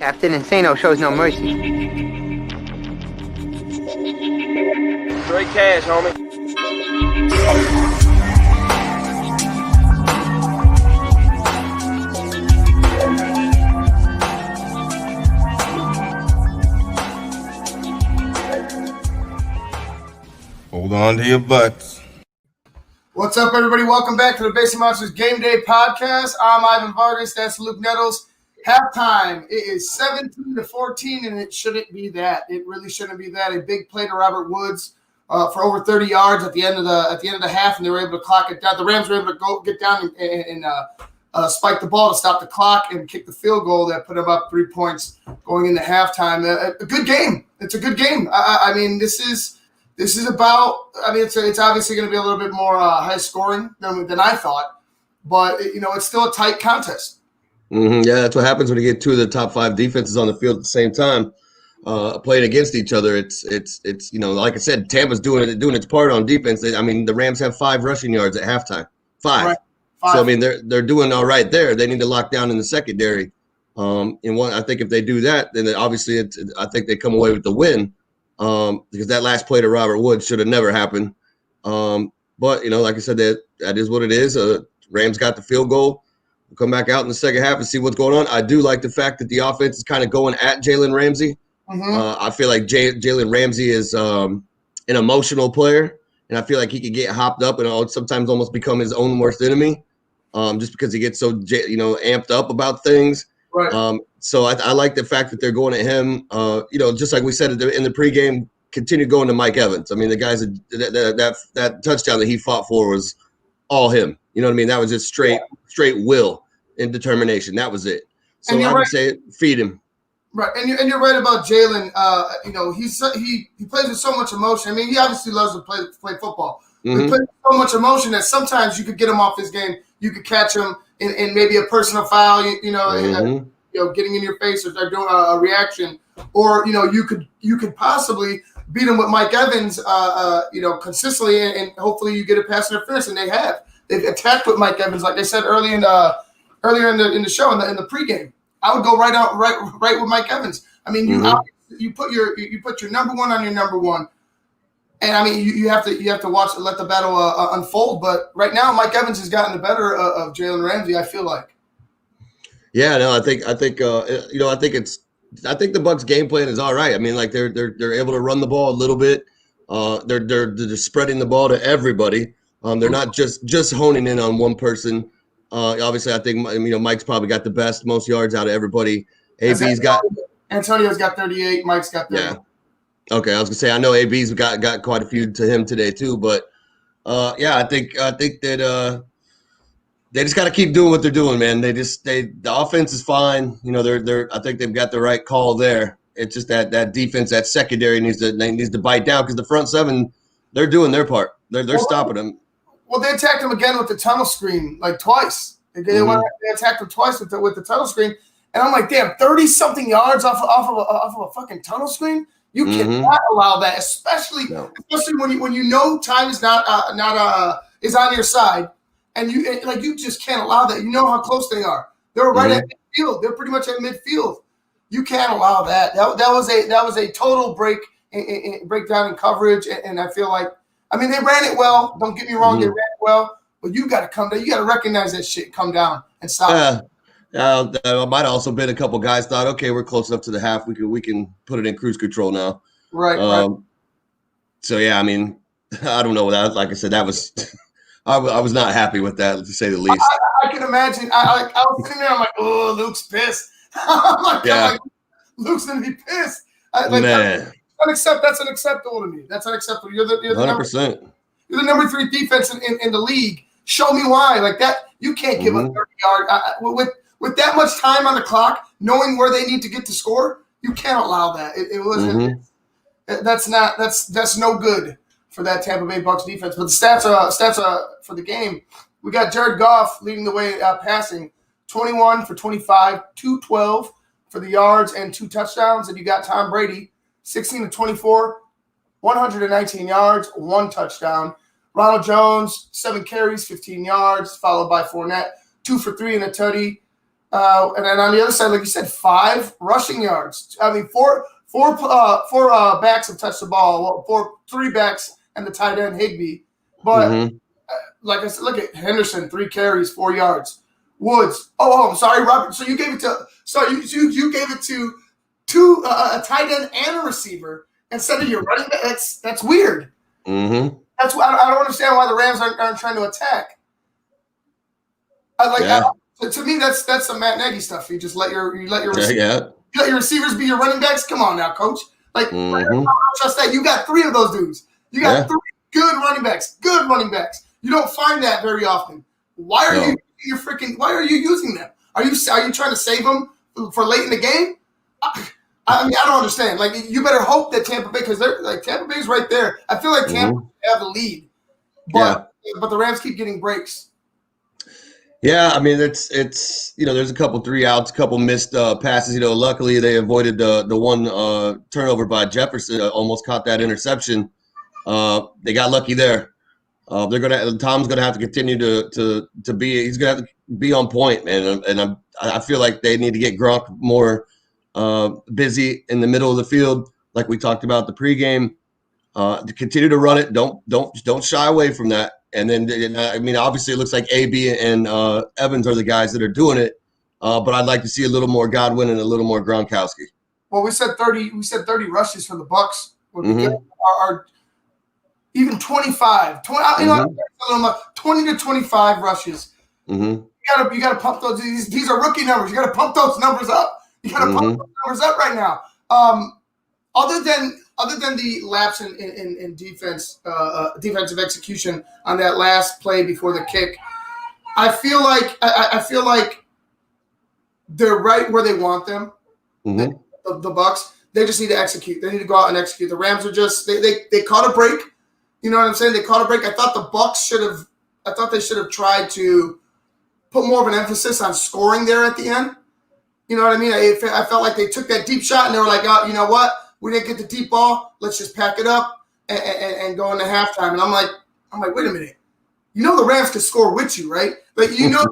Captain Insano shows no mercy. Straight cash, homie. Hold on to your butts. What's up, everybody? Welcome back to the Basic Monsters Game Day Podcast. I'm Ivan Vargas. That's Luke Nettles. Halftime. It is 17-14, and it shouldn't be that. It really shouldn't be that. A big play to Robert Woods for over 30 yards at the end of the half, and they were able to clock it down. The Rams were able to get down and spike the ball to stop the clock and kick the field goal that put them up 3 points going into halftime. A good game. It's a good game. I mean, this is about. I mean, it's obviously going to be a little bit more high scoring than I thought, but it's still a tight contest. Mm-hmm. Yeah, that's what happens when you get two of the top five defenses on the field at the same time, playing against each other. It's like I said, Tampa's doing its part on defense. The Rams have 5 rushing yards at halftime. 5. Right. So I mean, they're doing all right there. They need to lock down in the secondary. I think if they do that, then obviously I think they come away with the win. Because that last play to Robert Woods should have never happened. But like I said, that is what it is. Rams got the field goal. We'll come back out in the second half and see what's going on. I do like the fact that the offense is kind of going at Jalen Ramsey. Mm-hmm. I feel like Jalen Ramsey is an emotional player, and I feel like he could get hopped up and sometimes almost become his own worst enemy, just because he gets so amped up about things. Right. So I like the fact that they're going at him. Just like we said in the pregame, continue going to Mike Evans. I mean, the guys that touchdown that he fought for was all him. You know what I mean? That was just straight will and determination. That was it. So I would say feed him. Right, and you're right about Jalen. He plays with so much emotion. I mean, he obviously loves to play football. Mm-hmm. He plays with so much emotion that sometimes you could get him off his game. You could catch him in maybe a personal foul. Mm-hmm. Getting in your face or doing a reaction, or you could possibly beat him with Mike Evans, consistently, and hopefully you get a pass interference, and they've attacked with Mike Evans, like I said earlier in the show in the pregame. I would go right with Mike Evans. I mean, you put your number one on your number one, and I mean you have to watch let the battle unfold. But right now, Mike Evans has gotten the better of Jalen Ramsey. I feel like. Yeah, no, I think the BUCS game plan is all right. I mean, like they're able to run the ball a little bit. They're spreading the ball to everybody. They're not just honing in on one person. Obviously, I think Mike's probably got the most yards out of everybody. Antonio's got 38. Mike's got 30. Yeah. Okay, I was gonna say I know AB's got quite a few to him today too, but I think that. They just got to keep doing what they're doing, man. The offense is fine. I think they've got the right call there. It's just that defense, that secondary needs to bite down because the front seven, they're doing their part. They're stopping them. Well, they attacked him again with the tunnel screen like twice. They attacked him twice with the tunnel screen, and I'm like, damn, 30-something yards off of a fucking tunnel screen. You cannot allow that, especially when you know time is is on your side. And you just can't allow that. You know how close they are. They're right at midfield. They're pretty much at midfield. You can't allow that. That was a total breakdown in coverage. And I feel like, I mean, they ran it well. Don't get me wrong, they ran it well. But you got to come down. You got to recognize that shit. Come down and stop. That might also been a couple guys thought, okay, we're close enough to the half. We can put it in cruise control now. Right. So yeah, I mean, I don't know. Like I said, that was. I was not happy with that, to say the least. I can imagine. I was sitting there. I'm like, oh, Luke's pissed. I'm like, Luke's gonna be pissed. Man, that's unacceptable to me. That's unacceptable. You're the 100%. You're the number 3 defense in the league. Show me why. Like that, you can't give a 30-yard with that much time on the clock, knowing where they need to get to score. You can't allow that. It wasn't. That's no good for that Tampa Bay BUCS defense. But the stats for the game, we got Jared Goff leading the way passing, 21 for 25, 212 for the yards and 2 touchdowns. And you got Tom Brady, 16 to 24, 119 yards, 1 touchdown. Ronald Jones, 7 carries, 15 yards, followed by Fournette, 2 for 3 and a tutty. And then on the other side, like you said, 5 rushing yards. I mean, four backs have touched the ball. Well, 3 backs and the tight end Higbee. But like I said, look at Henderson, 3 carries, 4 yards. Woods. I'm sorry, Robert. So you gave it to you gave it to a tight end and a receiver instead of your running back. That's weird. That's why I don't understand why the Rams aren't trying to attack. To me, that's some Matt Nagy stuff. You just let your receivers be your running backs. Come on now, coach. Like, I don't trust that. You got 3 of those dudes. You got 3 good running backs. Good running backs. You don't find that very often. Why are you using them? Are you trying to save them for late in the game? I mean, I don't understand. Like, you better hope that Tampa Bay, because they're like Tampa Bay's right there. I feel like Tampa have the lead, but the Rams keep getting breaks. Yeah, I mean, it's there's a couple 3 outs, a couple missed passes. Luckily they avoided the one turnover by Jefferson. Almost caught that interception. They got lucky there. Tom's gonna have to continue to be. He's gonna have to be on point, man. And I feel like they need to get Gronk more busy in the middle of the field, like we talked about the pregame. To continue to run it. Don't shy away from that. And then, I mean, obviously it looks like AB and Evans are the guys that are doing it. But I'd like to see a little more Godwin and a little more Gronkowski. Well, we said 30 rushes for the BUCS would be good. Or even 25. 20 to 25 rushes. You gotta pump those. These are rookie numbers. You gotta pump those numbers up. You gotta pump those numbers up right now. Other than the lapse in defense, defensive execution on that last play before the kick, I feel like they're right where they want them. The BUCS, they just need to execute. They need to go out and execute. The Rams are just they caught a break. You know what I'm saying? They caught a break. I thought the BUCS should have tried to put more of an emphasis on scoring there at the end. You know what I mean? I felt like they took that deep shot and they were like, oh, you know what? We didn't get the deep ball. Let's just pack it up and go into halftime. And I'm like, wait a minute. You know the Rams can score with you, right? Like you know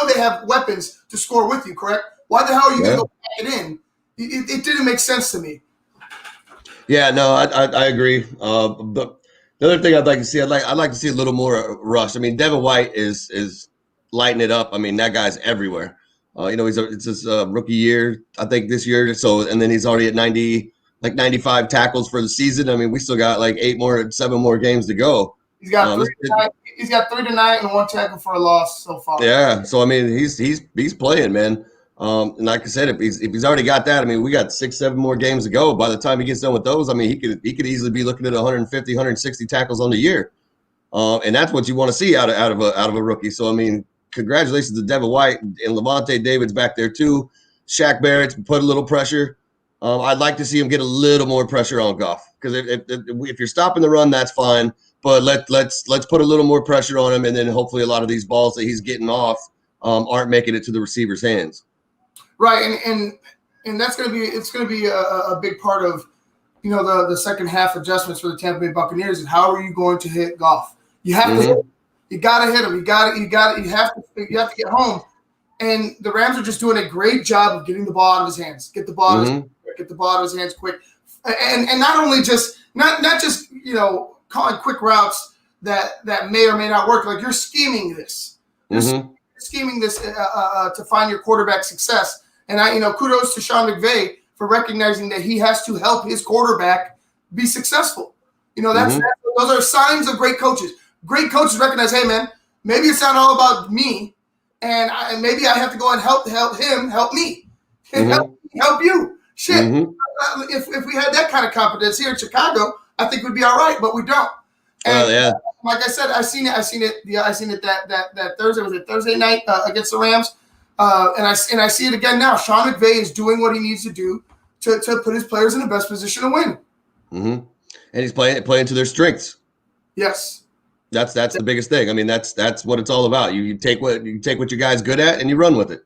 they have weapons to score with you, correct? Why the hell are you going to go pack it in? It didn't make sense to me. Yeah, no, I agree. But the other thing I'd like to see, I'd like to see a little more rush. I mean, Devin White is lighting it up. I mean, that guy's everywhere. It's his rookie year, I think, this year. So, and then he's already at 95 tackles for the season. I mean, we still got like 7 more games to go. He's got 3 tonight and 1 tackle for a loss so far. Yeah. So, I mean, he's playing, man. And like I said, if he's already got that, I mean, we got 6-7 more games to go. By the time he gets done with those, I mean, he could easily be looking at 150, 160 tackles on the year. And that's what you want to see out of a rookie. So, I mean, congratulations to Devin White and Levante David's back there too. Shaq Barrett's put a little pressure. I'd like to see him get a little more pressure on Goff, because if you're stopping the run, that's fine. But let's put a little more pressure on him, and then hopefully a lot of these balls that he's getting off aren't making it to the receiver's hands. Right, and that's gonna be a big part of the second half adjustments for the Tampa Bay Buccaneers. And how are you going to hit Goff? You have to hit him. You gotta hit him. You have to get home. And the Rams are just doing a great job of getting the ball out of his hands. Get the ball out of his hands quick. And not only just not just calling quick routes that may or may not work. Like, you're scheming this. You're scheming this to find your quarterback success. And kudos to Sean McVay for recognizing that he has to help his quarterback be successful. Those are signs of great coaches. Great coaches recognize, hey, man, maybe it's not all about me, and maybe I have to go and help him help me, and help you. Shit, if we had that kind of competence here in Chicago, I think we'd be all right, but we don't. And like I said, I seen it that Thursday. Was it Thursday night against the Rams? And I see it again now. Sean McVay is doing what he needs to do to put his players in the best position to win. And he's playing to their strengths. Yes. That's the biggest thing. I mean, that's what it's all about. You take what your guy's good at and you run with it.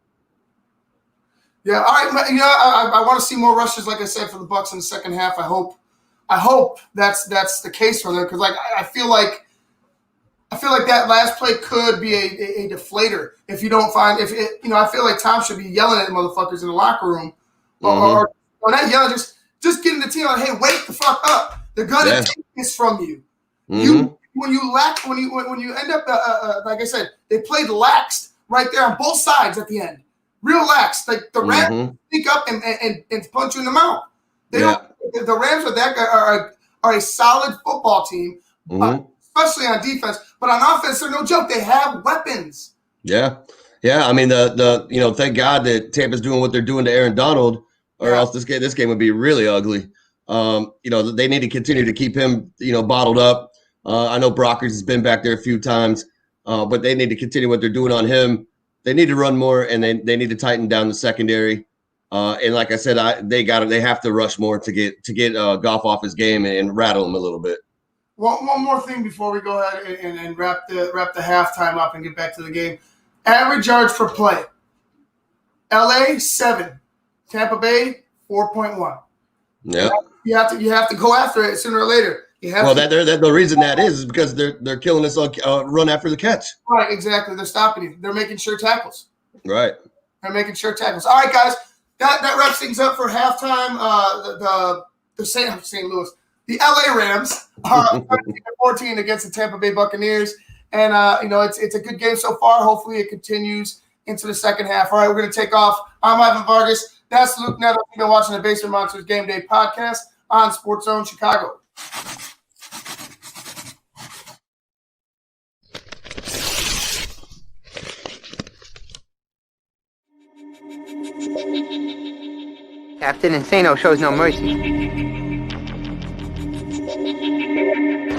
Yeah, all right. I want to see more rushes, like I said, for the BUCS in the second half. I hope that's the case for them, because I feel like I feel like that last play could be a deflator if you don't find I feel like Tom should be yelling at the motherfuckers in the locker room, or not yelling, just getting the team on. Hey, wake the fuck up! They're gonna take this from you. When you end up like I said, they played laxed right there on both sides at the end, real lax. Like the Rams sneak up and punch you in the mouth. The Rams with that guy are a solid football team. Especially on defense, but on offense, they're no joke. They have weapons. Yeah. I mean, thank God that Tampa's doing what they're doing to Aaron Donald, or else this game would be really ugly. They need to continue to keep him, bottled up. I know Brockers has been back there a few times, but they need to continue what they're doing on him. They need to run more, and they need to tighten down the secondary. And like I said, they have to rush more to get Goff off his game and rattle him a little bit. One more thing before we go ahead and wrap the halftime up and get back to the game. Average yards per play. LA 7, Tampa Bay 4.1. Yeah, you have to go after it sooner or later. The reason that is because they're killing us on run after the catch. Right, exactly. They're stopping you. They're making sure tackles. Right. They're making sure tackles. All right, guys, that wraps things up for halftime. The St. Louis. The LA Rams are 14 against the Tampa Bay Buccaneers. And, it's a good game so far. Hopefully it continues into the second half. All right, we're going to take off. I'm Ivan Vargas. That's Luke Nettles. You've been watching the Basement Monsters Game Day podcast on Sports Zone Chicago. Captain Insano shows no mercy.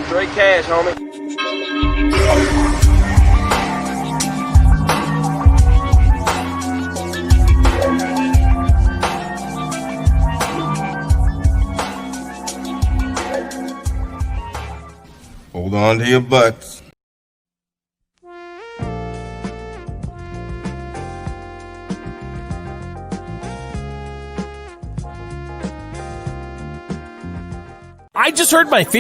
Straight cash, homie. Hold on to your butts. I just heard my favorite